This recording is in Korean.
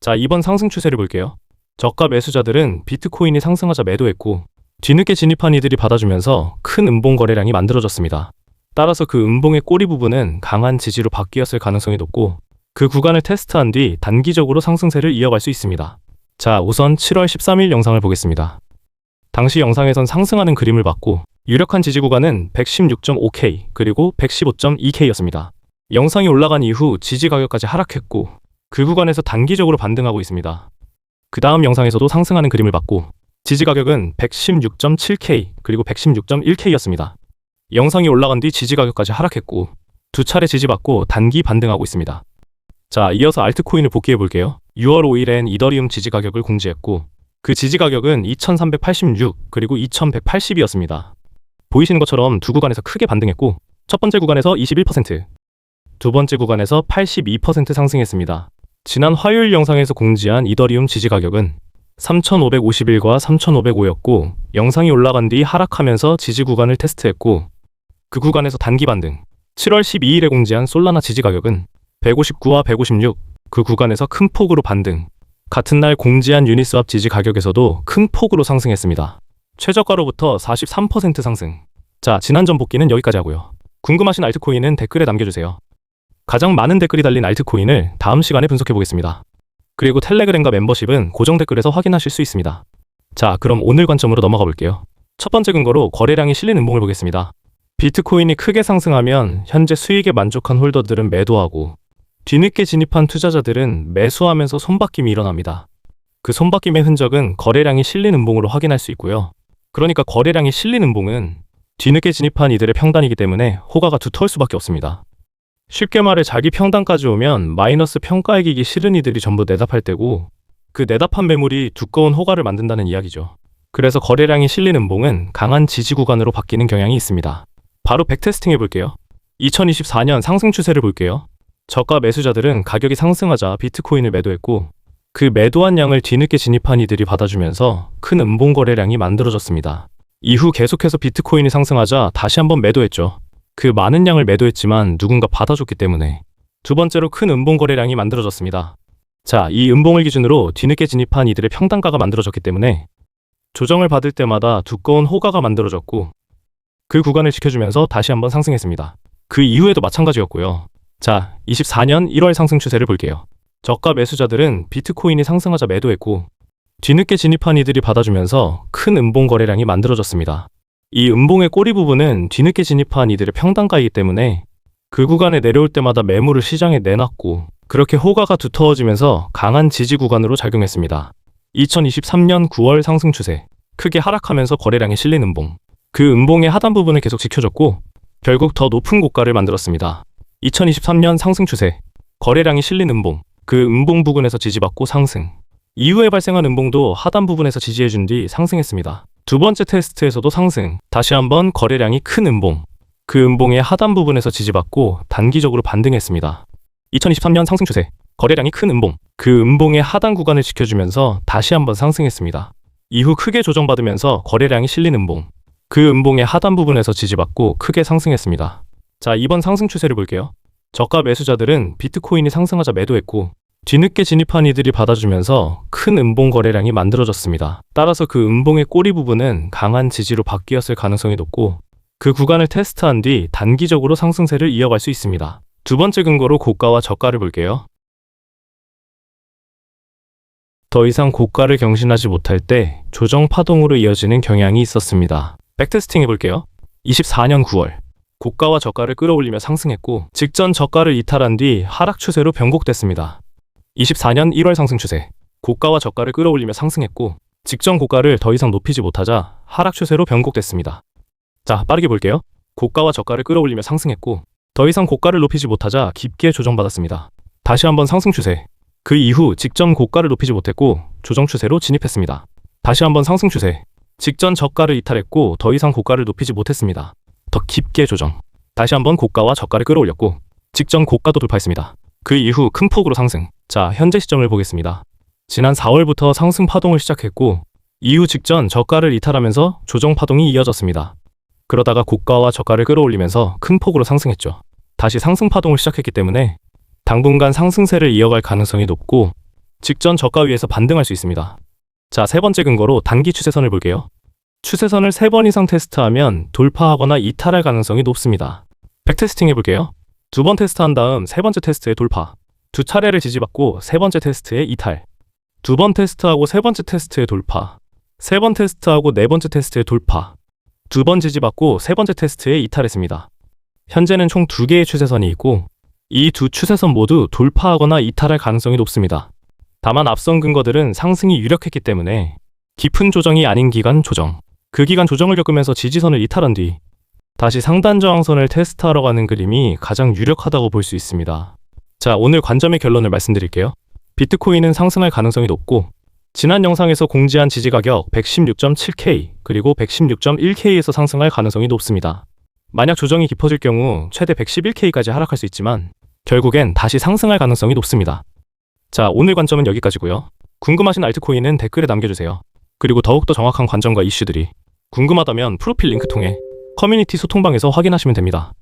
자, 이번 상승 추세를 볼게요. 저가 매수자들은 비트코인이 상승하자 매도했고 뒤늦게 진입한 이들이 받아주면서 큰 음봉 거래량이 만들어졌습니다. 따라서 그 음봉의 꼬리 부분은 강한 지지로 바뀌었을 가능성이 높고 그 구간을 테스트한 뒤 단기적으로 상승세를 이어갈 수 있습니다. 자, 우선 7월 13일 영상을 보겠습니다. 당시 영상에선 상승하는 그림을 봤고 유력한 지지 구간은 116.5K 그리고 115.2K였습니다. 영상이 올라간 이후 지지 가격까지 하락했고 그 구간에서 단기적으로 반등하고 있습니다. 그 다음 영상에서도 상승하는 그림을 봤고 지지 가격은 116.7K 그리고 116.1K였습니다. 영상이 올라간 뒤 지지 가격까지 하락했고 두 차례 지지받고 단기 반등하고 있습니다. 자, 이어서 알트코인을 복귀해 볼게요. 6월 5일엔 이더리움 지지 가격을 공지했고 그 지지 가격은 2386 그리고 2180이었습니다. 보이시는 것처럼 두 구간에서 크게 반등했고 첫 번째 구간에서 21%, 두 번째 구간에서 82% 상승했습니다. 지난 화요일 영상에서 공지한 이더리움 지지 가격은 3551과 3505였고 영상이 올라간 뒤 하락하면서 지지 구간을 테스트했고 그 구간에서 단기 반등. 7월 12일에 공지한 솔라나 지지 가격은 159와 156, 그 구간에서 큰 폭으로 반등. 같은 날 공지한 유니스왑 지지 가격에서도 큰 폭으로 상승했습니다. 최저가로부터 43% 상승. 자, 지난전 복귀는 여기까지 하고요. 궁금하신 알트코인은 댓글에 남겨주세요. 가장 많은 댓글이 달린 알트코인을 다음 시간에 분석해 보겠습니다. 그리고 텔레그램과 멤버십은 고정 댓글에서 확인하실 수 있습니다. 자, 그럼 오늘 관점으로 넘어가 볼게요. 첫 번째 근거로 거래량이 실린 음봉을 보겠습니다. 비트코인이 크게 상승하면 현재 수익에 만족한 홀더들은 매도하고 뒤늦게 진입한 투자자들은 매수하면서 손바뀜이 일어납니다. 그 손바뀜의 흔적은 거래량이 실린 음봉으로 확인할 수 있고요. 그러니까 거래량이 실린 음봉은 뒤늦게 진입한 이들의 평단이기 때문에 호가가 두터울 수밖에 없습니다. 쉽게 말해 자기 평단까지 오면 마이너스 평가이기기 싫은 이들이 전부 내답할 때고 그 내답한 매물이 두꺼운 호가를 만든다는 이야기죠. 그래서 거래량이 실린 음봉은 강한 지지 구간으로 바뀌는 경향이 있습니다. 바로 백테스팅 해볼게요. 2024년 상승 추세를 볼게요. 저가 매수자들은 가격이 상승하자 비트코인을 매도했고 그 매도한 양을 뒤늦게 진입한 이들이 받아주면서 큰 음봉 거래량이 만들어졌습니다. 이후 계속해서 비트코인이 상승하자 다시 한번 매도했죠. 그 많은 양을 매도했지만 누군가 받아줬기 때문에 두 번째로 큰 음봉 거래량이 만들어졌습니다. 자, 이 음봉을 기준으로 뒤늦게 진입한 이들의 평단가가 만들어졌기 때문에 조정을 받을 때마다 두꺼운 호가가 만들어졌고 그 구간을 지켜주면서 다시 한번 상승했습니다. 그 이후에도 마찬가지였고요. 자, 24년 1월 상승 추세를 볼게요. 저가 매수자들은 비트코인이 상승하자 매도했고 뒤늦게 진입한 이들이 받아주면서 큰 음봉 거래량이 만들어졌습니다. 이 음봉의 꼬리 부분은 뒤늦게 진입한 이들의 평단가이기 때문에 그 구간에 내려올 때마다 매물을 시장에 내놨고 그렇게 호가가 두터워지면서 강한 지지 구간으로 작용했습니다. 2023년 9월 상승 추세, 크게 하락하면서 거래량이 실린 음봉, 그 음봉의 하단 부분을 계속 지켜줬고 결국 더 높은 고가를 만들었습니다. 2023년 상승 추세, 거래량이 실린 음봉, 그 음봉 부근에서 지지받고 상승. 이후에 발생한 음봉도 하단 부분에서 지지해준 뒤 상승했습니다. 두 번째 테스트에서도 상승, 다시 한번 거래량이 큰 음봉, 그 음봉의 하단 부분에서 지지받고 단기적으로 반등했습니다. 2023년 상승 추세, 거래량이 큰 음봉, 그 음봉의 하단 구간을 지켜주면서 다시 한번 상승했습니다. 이후 크게 조정받으면서 거래량이 실린 음봉, 그 음봉의 하단 부분에서 지지받고 크게 상승했습니다. 자, 이번 상승 추세를 볼게요. 저가 매수자들은 비트코인이 상승하자 매도했고 뒤늦게 진입한 이들이 받아주면서 큰 음봉 거래량이 만들어졌습니다. 따라서 그 음봉의 꼬리 부분은 강한 지지로 바뀌었을 가능성이 높고 그 구간을 테스트한 뒤 단기적으로 상승세를 이어갈 수 있습니다. 두 번째 근거로 고가와 저가를 볼게요. 더 이상 고가를 경신하지 못할 때 조정 파동으로 이어지는 경향이 있었습니다. 백테스팅 해볼게요. 24년 9월 고가와 저가를 끌어올리며 상승했고 직전 저가를 이탈한 뒤 하락 추세로 변곡됐습니다. 24년 1월 상승 추세, 고가와 저가를 끌어올리며 상승했고 직전 고가를 더 이상 높이지 못하자 하락 추세로 변곡됐습니다. 자, 빠르게 볼게요. 고가와 저가를 끌어올리며 상승했고 더 이상 고가를 높이지 못하자 깊게 조정받았습니다. 다시 한번 상승 추세, 그 이후 직전 고가를 높이지 못했고 조정 추세로 진입했습니다. 다시 한번 상승 추세, 직전 저가를 이탈했고 더 이상 고가를 높이지 못했습니다. 더 깊게 조정, 다시 한번 고가와 저가를 끌어올렸고 직전 고가도 돌파했습니다. 그 이후 큰 폭으로 상승. 자, 현재 시점을 보겠습니다. 지난 4월부터 상승 파동을 시작했고 이후 직전 저가를 이탈하면서 조정 파동이 이어졌습니다. 그러다가 고가와 저가를 끌어올리면서 큰 폭으로 상승했죠. 다시 상승 파동을 시작했기 때문에 당분간 상승세를 이어갈 가능성이 높고 직전 저가 위에서 반등할 수 있습니다. 자, 세 번째 근거로 단기 추세선을 볼게요. 추세선을 3번 이상 테스트하면 돌파하거나 이탈할 가능성이 높습니다. 백테스팅 해볼게요. 2번 테스트한 다음 세 번째 테스트에 돌파, 2차례를 지지받고 세 번째 테스트에 이탈, 2번 테스트하고 세 번째 테스트에 돌파, 3번 테스트하고 네 번째 테스트에 돌파, 2번 지지받고 세 번째 테스트에 이탈했습니다. 현재는 총 2개의 추세선이 있고 이 두 추세선 모두 돌파하거나 이탈할 가능성이 높습니다. 다만 앞선 근거들은 상승이 유력했기 때문에 깊은 조정이 아닌 기간 조정, 그 기간 조정을 겪으면서 지지선을 이탈한 뒤 다시 상단 저항선을 테스트하러 가는 그림이 가장 유력하다고 볼 수 있습니다. 자, 오늘 관점의 결론을 말씀드릴게요. 비트코인은 상승할 가능성이 높고 지난 영상에서 공지한 지지 가격 116.7K 그리고 116.1K에서 상승할 가능성이 높습니다. 만약 조정이 깊어질 경우 최대 111K까지 하락할 수 있지만 결국엔 다시 상승할 가능성이 높습니다. 자, 오늘 관점은 여기까지고요. 궁금하신 알트코인은 댓글에 남겨주세요. 그리고 더욱더 정확한 관점과 이슈들이 궁금하다면 프로필 링크 통해 커뮤니티 소통방에서 확인하시면 됩니다.